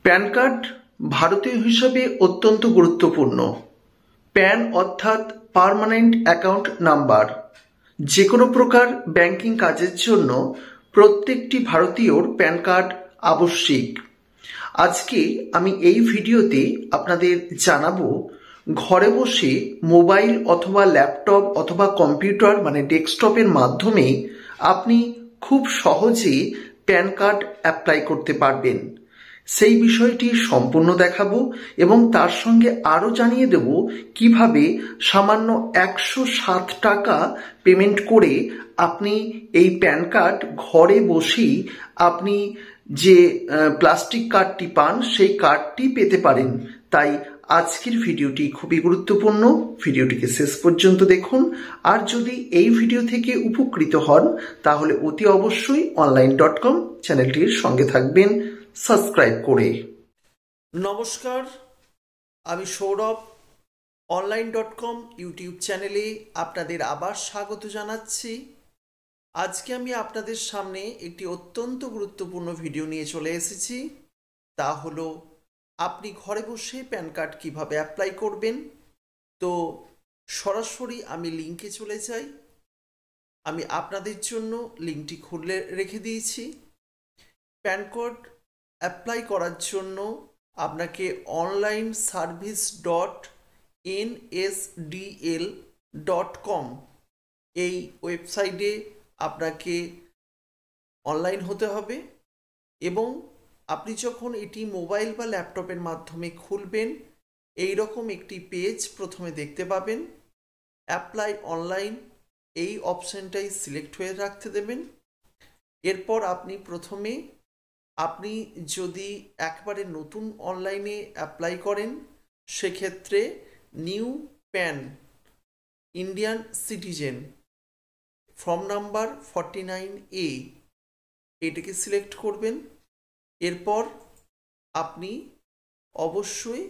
Pan card ভারতীয় হিসাবে অত্যন্ত গুরুত্বপূর্ণ। প্যান অর্থাৎ পার্মানেন্ট অ্যাকাউন্ট নাম্বার। যে কোনো প্রকার ব্যাংকিং কাজের জন্য প্রত্যেকটি ভারতীয়র প্যান কার্ড আবশ্যিক। আজকে আমি এই ভিডিওতে আপনাদের জানাবো ঘরে বসে মোবাইল অথবা ল্যাপটপ অথবা কম্পিউটার ডেস্কটপের মাধ্যমে আপনি খুব সহজে প্যান কার্ড অ্যাপ্লাই করতে পারবেন। সেই বিষয়টি সম্পূর্ণ দেখাবো এবং তার সঙ্গে আরও জানিয়ে দেব কিভাবে সামান্য 107 টাকা পেমেন্ট করে আপনি এই প্যান কার্ড ঘরে বসেই আপনি যে প্লাস্টিক কার্ডটি পান সেই কার্ডটি পেতে পারেন। তাই আজকের ভিডিওটি খুবই গুরুত্বপূর্ণ, ভিডিওটিকে শেষ পর্যন্ত দেখুন। আর যদি এই ভিডিও থেকে উপকৃত হন তাহলে অতি অবশ্যই online.com চ্যানেলটির সঙ্গে থাকবেন সাবস্ক্রাইব করে। নমস্কার, আমি সৌরভ। online.com ইউটিউব চ্যানেলে আপনাদের আবার স্বাগত জানাচ্ছি। আজকে আমি আপনাদের সামনে একটি অত্যন্ত গুরুত্বপূর্ণ ভিডিও নিয়ে চলে এসেছি। তা হলো আপনি ঘরে বসে প্যান কার্ড কীভাবে অ্যাপ্লাই করবেন। তো সরাসরি আমি লিঙ্কে চলে যাই। আমি আপনাদের জন্য লিঙ্কটি খুলে রেখে দিয়েছি। প্যান কার্ড অ্যাপ্লাই করার জন্য আপনাকে onlineservice.nsdl.com এই ওয়েবসাইটে আপনাকে অনলাইন হতে হবে এবং আপনি যখন এটি মোবাইল বা ল্যাপটপের মাধ্যমে খুলবেন এই রকম একটি পেজ প্রথমে দেখতে পাবেন। অ্যাপ্লাই অনলাইন এই অপশানটাই সিলেক্ট হয়ে রাখতে দেবেন। এরপর আপনি যদি একবারে নতুন অনলাইনে অ্যাপ্লাই করেন সেক্ষেত্রে new pan Indian citizen form number 49A এটাকে সিলেক্ট করবেন। এরপর আপনি অবশ্যই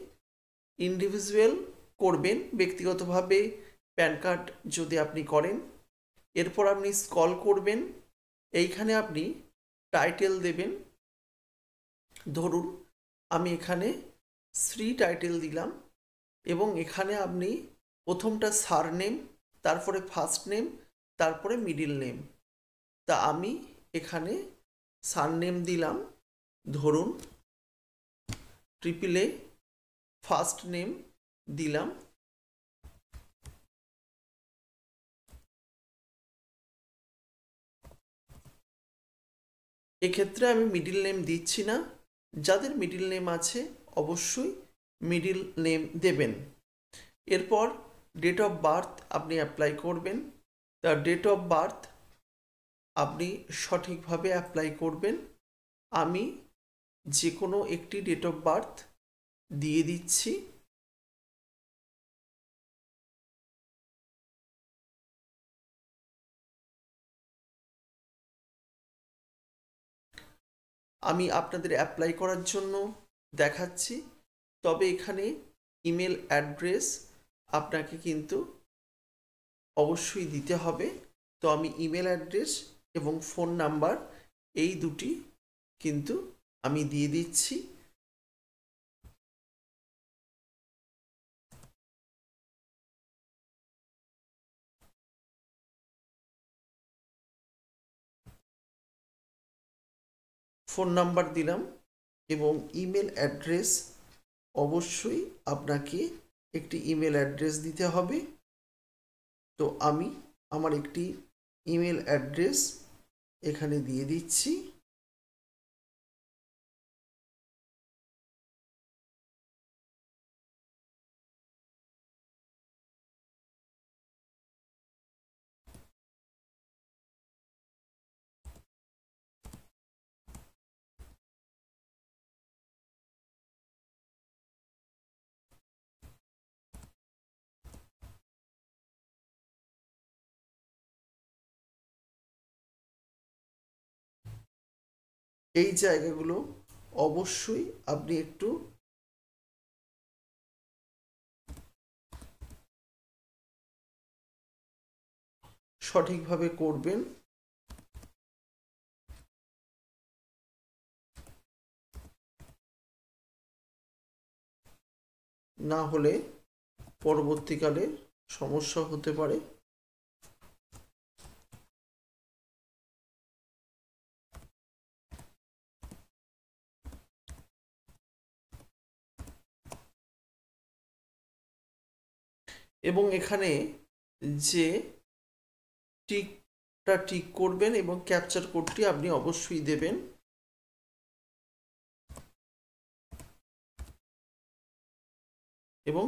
ইন্ডিভিজুয়াল করবেন, ব্যক্তিগতভাবে প্যান কার্ড যদি আপনি করেন। এরপর আপনি স্ক্রল করবেন, এইখানে আপনি টাইটেল দেবেন। ধরুন আমি এখানে শ্রী টাইটেল দিলাম এবং এখানে আপনি প্রথমটা সারনেম, তারপরে ফার্স্ট নেম, তারপরে মিডিল নেম। তা আমি এখানে সারনেম দিলাম, ধরুন AAA, ফার্স্ট নেম দিলাম এক্ষেত্রে আমি মিডিল নেম দিচ্ছি না। যাদের মিডিল নেম আছে অবশ্যই মিডিল নেম দেবেন। এরপর ডেট অফ বার্থ আপনি অ্যাপ্লাই করবেন। তার ডেট অফ বার্থ আপনি সঠিকভাবে অ্যাপ্লাই করবেন। আমি যে কোনো একটি ডেট অফ বার্থ দিয়ে দিচ্ছি। আমি আপনাদের অ্যাপ্লাই করার জন্য দেখাচ্ছি। তবে এখানে ইমেল অ্যাড্রেস আপনাকে কিন্তু অবশ্যই দিতে হবে। তো আমি ইমেল অ্যাড্রেস এবং ফোন নাম্বার এই দুটি কিন্তু আমি দিয়ে দিচ্ছি। ফোন নাম্বার দিলাম এবং ইমেল অ্যাড্রেস অবশ্যই আপনাকে একটি ইমেল অ্যাড্রেস দিতে হবে। তো আমি আমার একটি ইমেল অ্যাড্রেস এখানে দিয়ে দিচ্ছি। এই জায়গাগুলো অবশ্যই আপনি একটু সঠিকভাবে করবেন। না হলে পরবর্তীকালে সমস্যা হতে পারে। এবং এখানে যে টিক করবেন এবং ক্যাপচার কোডটি আপনি অবশ্যই দেবেন। এবং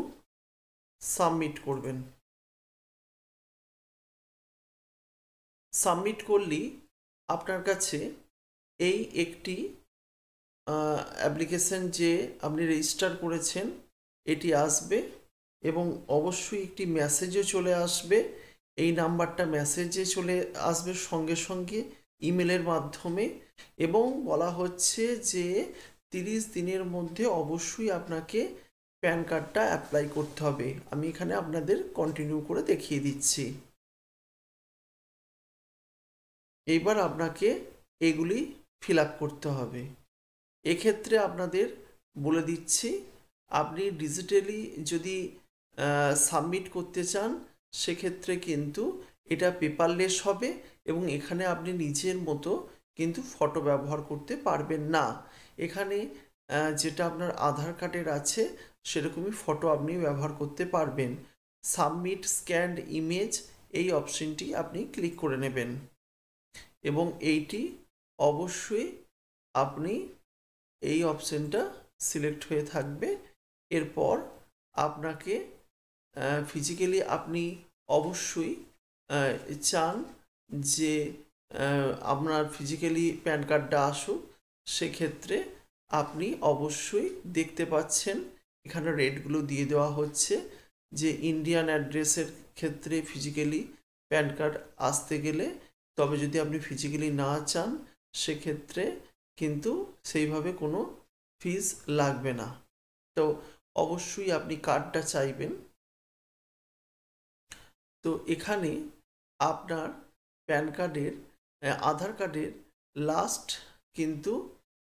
সাবমিট করবেন। সাবমিট করলেই আপনার কাছে এই একটি অ্যাপ্লিকেশন যে আপনি রেজিস্টার করেছেন এটি আসবে এবং অবশ্যই একটি মেসেজও চলে আসবে। এই নাম্বারটা মেসেজে চলে আসবে সঙ্গে সঙ্গে ইমেলের মাধ্যমে, এবং বলা হচ্ছে যে 30 দিনের মধ্যে অবশ্যই আপনাকে প্যান কার্ডটা অ্যাপ্লাই করতে হবে। আমি এখানে আপনাদের কন্টিনিউ করে দেখিয়ে দিচ্ছি। এইবার আপনাকে এগুলি ফিল আপ করতে হবে। এক্ষেত্রে আপনাদের বলে দিচ্ছি, আপনি ডিজিটালি যদি সাবমিট করতে চান সেক্ষেত্রে কিন্তু এটা পেপারলেস হবে এবং এখানে আপনি নিজের মতো কিন্তু ফটো ব্যবহার করতে পারবেন না। এখানে যেটা আপনার আধার কার্ডের আছে সেরকমই ফটো আপনি ব্যবহার করতে পারবেন। সাবমিট স্ক্যান্ড ইমেজ এই অপশনটি আপনি ক্লিক করে নেবেন এবং এইটি অবশ্যই আপনি এই অপশনটা সিলেক্ট হয়ে থাকবে। এরপর আপনাকে ফিজিক্যালি আপনি অবশ্যই চান যে আপনার ফিজিক্যালি প্যান কার্ডটা আসুক, সেক্ষেত্রে আপনি অবশ্যই দেখতে পাচ্ছেন এখানে রেটগুলো দিয়ে দেওয়া হচ্ছে যে ইন্ডিয়ান অ্যাড্রেসের ক্ষেত্রে ফিজিক্যালি প্যান কার্ড আসতে গেলে, তবে যদি আপনি ফিজিক্যালি না চান সেক্ষেত্রে কিন্তু সেইভাবে কোনো ফিস লাগবে না। তো অবশ্যই আপনি কার্ডটা চাইবেন। তো এখানে আপনার প্যান কার্ডের আধার কার্ডের লাস্ট কিন্তু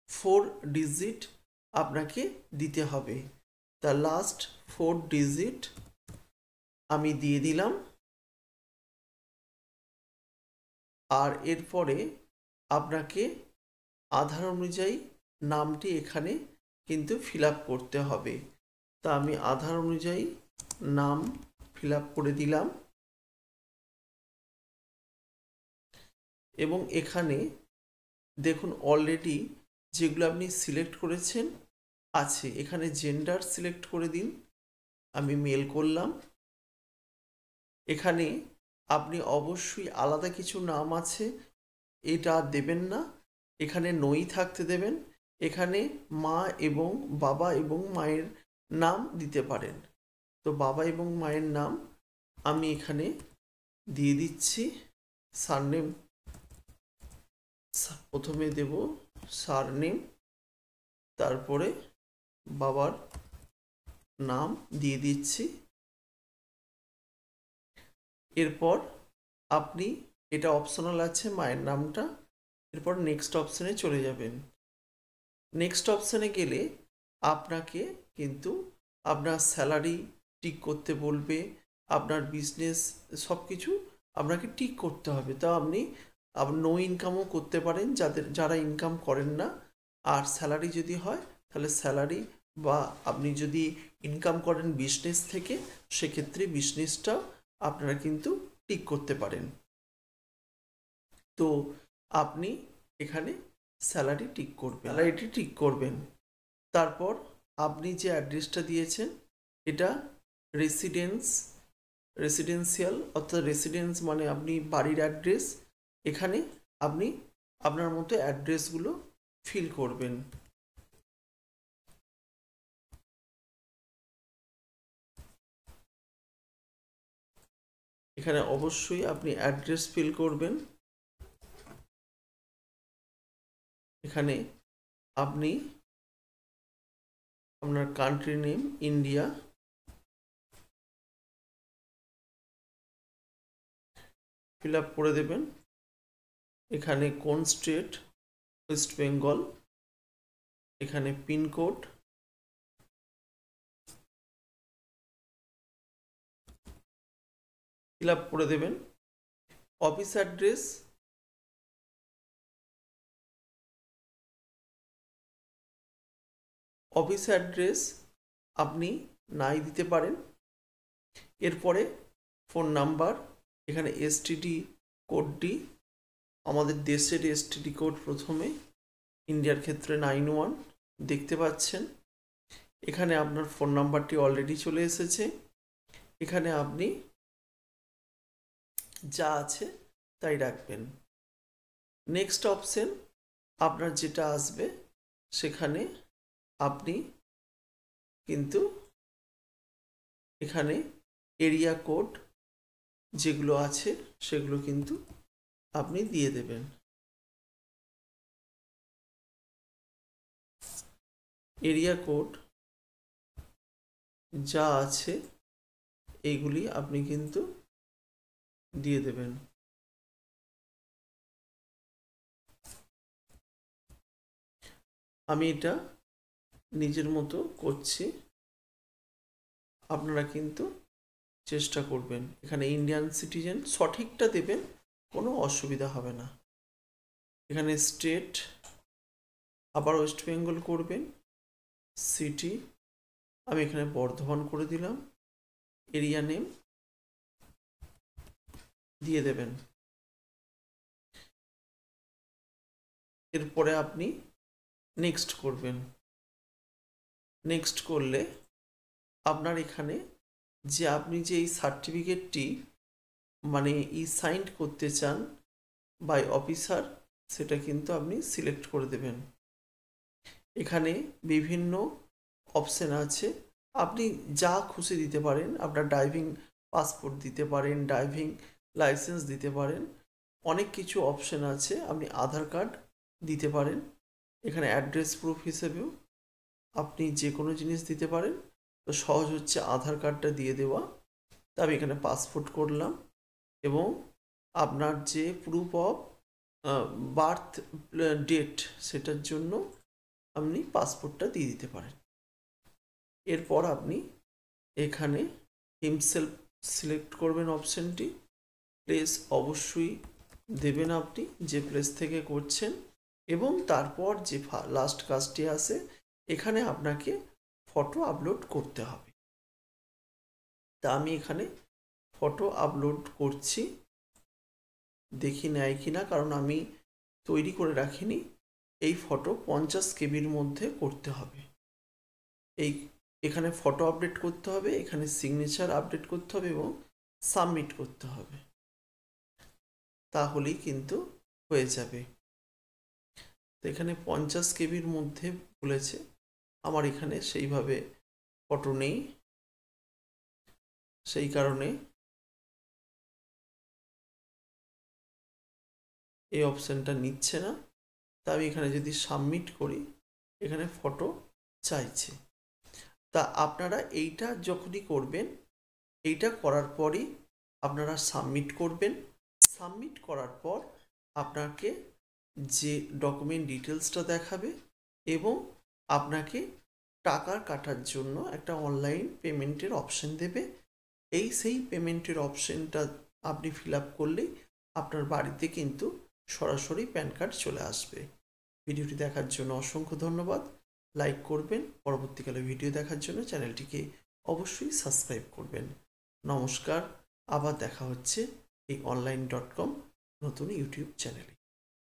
4 ডিজিট আপনাকে দিতে হবে। তা লাস্ট 4 ডিজিট আমি দিয়ে দিলাম। আর এরপরে আপনাকে আধার অনুযায়ী নামটি এখানে কিন্তু ফিল আপ করতে হবে। তা আমি আধার অনুযায়ী নাম ফিল আপ করে দিলাম এবং এখানে দেখুন অলরেডি যেগুলো আপনি সিলেক্ট করেছেন আছে। এখানে জেন্ডার সিলেক্ট করে দিন, আমি মেল করলাম। এখানে আপনি অবশ্যই আলাদা কিছু নাম আছে এটা দেবেন না, এখানে নই থাকতে দেবেন। এখানে মা এবং বাবা এবং মায়ের নাম দিতে পারেন। তো বাবা এবং মায়ের নাম আমি এখানে দিয়ে দিচ্ছি। সারনেম প্রথমে দেব সারনেম, তারপরে বাবার নাম দিয়ে দিচ্ছি। এরপর আপনি এটা অপশনাল আছে মায়ের নামটা, এরপর নেক্সট অপশানে চলে যাবেন। নেক্সট অপশানে গেলে আপনাকে কিন্তু আপনার স্যালারি টিক করতে বলবে, আপনার বিজনেস সব কিছু আপনাকে টিক করতে হবে। তা আপনি নো ইনকামও করতে পারেন যারা ইনকাম করেন না। আর স্যালারি যদি হয় তাহলে স্যালারি, বা আপনি যদি ইনকাম করেন বিজনেস থেকে সেক্ষেত্রে বিজনেসটা আপনারা কিন্তু টিক করতে পারেন। তো আপনি এখানে স্যালারিটি টিক করবেন। তারপর আপনি যে অ্যাড্রেসটা দিয়েছেন এটা রেসিডেন্সিয়াল অর্থাৎ রেসিডেন্স মানে আপনি বাড়ির অ্যাড্রেস। এখানে আপনি আপনার মতো অ্যাড্রেসগুলো ফিল করবেন। এখানে অবশ্যই আপনি অ্যাড্রেস ফিল করবেন। এখানে আপনি আপনার country name India, fill up করে দেবেন। এখানে কোন স্টেট, ওয়েস্ট বেঙ্গল। এখানে পিনকোড, ফিল আপ করে দেবেন। অফিস অ্যাড্রেস, আপনি নাই দিতে পারেন। এরপরে ফোন নাম্বার, এখানে এসটিডি কোডটি, আমাদের দেশের এসটিডি কোড প্রথমে, ইন্ডিয়ার ক্ষেত্রে 91 দেখতে পাচ্ছেন। এখানে আপনার ফোন নাম্বারটি অলরেডি চলে এসেছে। এখানে আপনি যা আছে তাই রাখবেন। নেক্সট অপশন আপনার যেটা আসবে সেখানে আপনি কিন্তু এখানে এরিয়া কোড যেগুলো আছে সেগুলো কিন্তু আপনি দিয়ে দেবেন। এরিয়া কোড যা আছে এইগুলি আপনি কিন্তু দিয়ে দেবেন। আমি এটা নিজের মতো করছি, আপনারা কিন্তু চেষ্টা করবেন। এখানে ইন্ডিয়ান সিটিজেন সঠিকটা দেবেন, কোনো অসুবিধা হবে না। এখানে স্টেট আবার ওয়েস্ট বেঙ্গল করবেন। সিটি আমি এখানে বর্ধমান করে দিলাম। এরিয়া নেম দিয়ে দেবেন। এরপরে আপনি নেক্সট করবেন। নেক্সট করলে আপনার এখানে যে আপনি যে এই সার্টিফিকেটটি মানে সাইন করতে চান বাই অফিসার, সেটা কিন্তু আপনি সিলেক্ট করে দেবেন। এখানে বিভিন্ন অপশন আছে, আপনি যা খুশি দিতে পারেন। আপনার ড্রাইভিং পাসপোর্ট দিতে পারেন, ড্রাইভিং লাইসেন্স দিতে পারেন, অনেক কিছু অপশন আছে। আপনি আধার কার্ড দিতে পারেন। এখানে অ্যাড্রেস প্রুফ হিসেবেও আপনি যে কোনো জিনিস দিতে পারেন। তো সহজ হচ্ছে আধার কার্ডটা দিয়ে দেওয়া। তা আমি এখানে পাসপোর্ট করলাম এবং আপনার যে প্রুফ অফ বার্থ ডেট সেটার জন্য আপনি পাসপোর্টটা দিয়ে দিতে পারেন। এরপর আপনি এখানে হিমসেলফ সিলেক্ট করবেন অপশানটি। প্লেস অবশ্যই দেবেন আপনি যে প্লেস থেকে করছেন, এবং তারপর যে লাস্ট কাজটি আসে এখানে আপনাকে ফটো আপলোড করতে হবে। তা আমি এখানে ফটো আপলোড করছি, দেখি নেয় কিনা, কারণ আমি তৈরি করে রাখিনি। এই ফটো 50 কেবির মধ্যে করতে হবে। এখানে ফটো আপডেট করতে হবে, এখানে সিগনেচার আপডেট করতে হবে এবং সাবমিট করতে হবে, তাহলেই কিন্তু হয়ে যাবে। তো এখানে 50 কেবির মধ্যে বলেছে, আমার এখানে সেইভাবে ফটো নেই, সেই কারণে এই অপশানটা নিচ্ছে না। তা আমি এখানে যদি সাবমিট করি, এখানে ফটো চাইছে। তা আপনারা এইটা যখনই করবেন, এইটা করার পরই আপনারা সাবমিট করবেন। সাবমিট করার পর আপনাকে যে ডকুমেন্ট ডিটেলসটা দেখাবে এবং আপনাকে টাকা কাটার জন্য একটা অনলাইন পেমেন্টের অপশন দেবে। সেই পেমেন্টের অপশনটা আপনি ফিল আপ করলেই আপনার বাড়িতে কিন্তু সরাসরি প্যান কার্ড চলে আসবে। ভিডিওটি দেখার জন্য অসংখ্য ধন্যবাদ। লাইক করবেন, পরবর্তীকালে ভিডিও দেখার জন্য চ্যানেলটিকে অবশ্যই সাবস্ক্রাইব করবেন। নমস্কার, আবার দেখা হচ্ছে এই online.com নতুন ইউটিউব চ্যানেলে।